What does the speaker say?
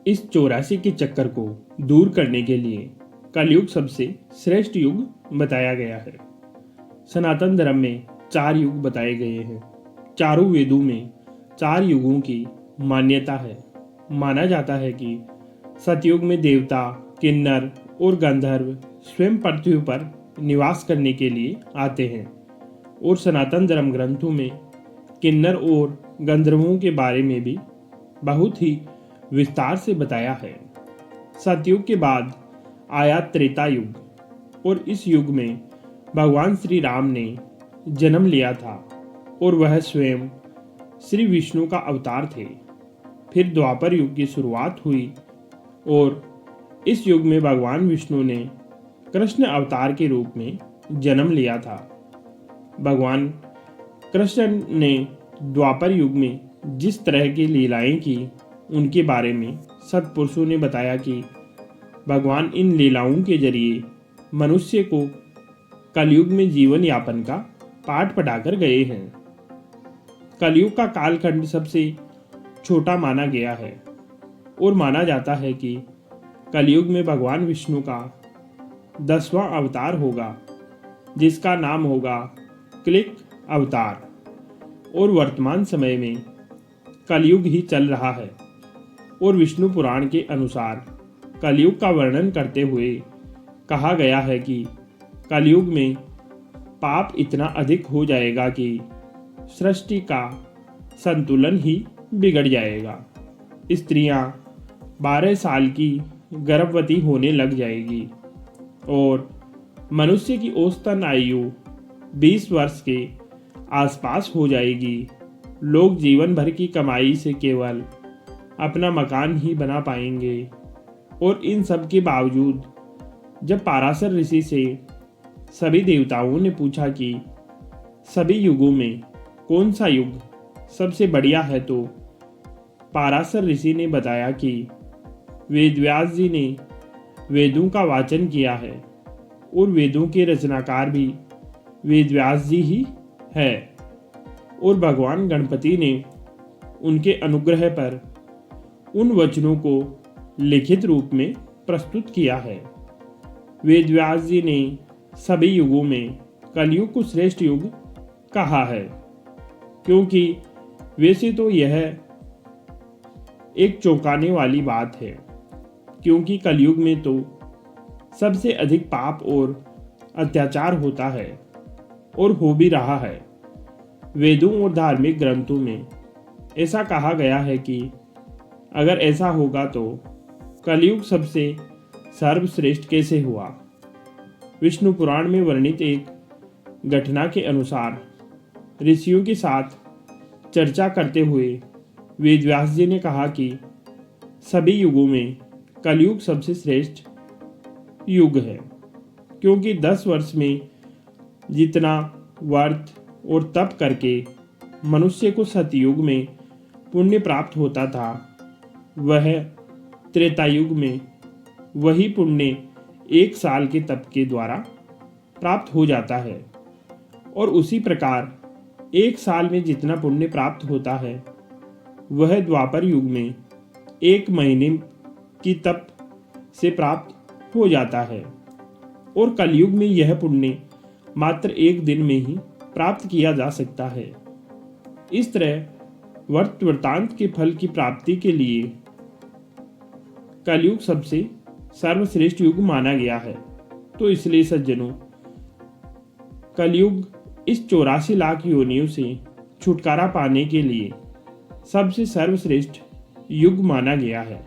इस 84 के चक्कर को दूर करने के लिए कलयुग सबसे श्रेष्ठ युग बताया गया है। सनातन धर्म में 4 युग बताए गए हैं। चारों वेदों में 4 युगों की मान्यता है। माना जाता है कि सतयुग में देवता, किन्नर और गंधर्व स्वयं पृथ्वी पर निवास करने के लिए आते हैं और सनातन धर्म ग्रंथों में किन्नर और गंधर्वों के बारे में भी बहुत ही विस्तार से बताया है। सतयुग के बाद आया त्रेता युग और इस युग में भगवान श्री राम ने जन्म लिया था और वह स्वयं श्री विष्णु का अवतार थे। फिर द्वापर युग की शुरुआत हुई और इस युग में भगवान विष्णु ने कृष्ण अवतार के रूप में जन्म लिया था। भगवान कृष्ण ने द्वापर युग में जिस तरह की लीलाएं की उनके बारे में सत्पुरुषों ने बताया कि भगवान इन लीलाओं के जरिए मनुष्य को कलयुग में जीवन यापन का पाठ पढ़ाकर गए हैं। कलयुग का कालखंड सबसे छोटा माना गया है और माना जाता है कि कलयुग में भगवान विष्णु का 10वां अवतार होगा जिसका नाम होगा क्लिक अवतार और वर्तमान समय में कलयुग ही चल रहा है। और विष्णु पुराण के अनुसार कलयुग का वर्णन करते हुए कहा गया है कि कलयुग में पाप इतना अधिक हो जाएगा कि सृष्टि का संतुलन ही बिगड़ जाएगा। स्त्रियां 12 साल की गर्भवती होने लग जाएगी और मनुष्य की औसतन आयु 20 वर्ष के आसपास हो जाएगी। लोग जीवन भर की कमाई से केवल अपना मकान ही बना पाएंगे। और इन सब के बावजूद जब पाराशर ऋषि से सभी देवताओं ने पूछा कि सभी युगों में कौन सा युग सबसे बढ़िया है, तो पाराशर ऋषि ने बताया कि वेदव्यास जी ने वेदों का वाचन किया है और वेदों के रचनाकार भी वेदव्यास जी ही है और भगवान गणपति ने उनके अनुग्रह पर उन वचनों को लिखित रूप में प्रस्तुत किया है। वेदव्यास जी ने सभी युगों में कलयुग को श्रेष्ठ युग कहा है, क्योंकि वैसे तो यह एक चौंकाने वाली बात है, क्योंकि कलयुग में तो सबसे अधिक पाप और अत्याचार होता है और हो भी रहा है। वेदों और धार्मिक ग्रंथों में ऐसा कहा गया है कि अगर ऐसा होगा तो कलयुग सबसे सर्वश्रेष्ठ कैसे हुआ। विष्णु पुराण में वर्णित एक घटना के अनुसार ऋषियों के साथ चर्चा करते हुए वेदव्यास जी ने कहा कि सभी युगों में कलयुग सबसे श्रेष्ठ युग है, क्योंकि 10 वर्ष में जितना व्रत और तप करके मनुष्य को सतयुग में पुण्य प्राप्त होता था, वह त्रेतायुग में वही पुण्य 1 साल के तप के द्वारा प्राप्त हो जाता है। और उसी प्रकार 1 साल में जितना पुण्य प्राप्त होता है वह द्वापर युग में 1 महीने की तप से प्राप्त हो जाता है और कलयुग में यह पुण्य मात्र 1 दिन में ही प्राप्त किया जा सकता है। इस तरह वृत्तांत के फल की प्राप्ति के लिए कलयुग सबसे सर्वश्रेष्ठ युग माना गया है। तो इसलिए सज्जनों, कलयुग इस 84 लाख योनियों से छुटकारा पाने के लिए सबसे सर्वश्रेष्ठ युग माना गया है।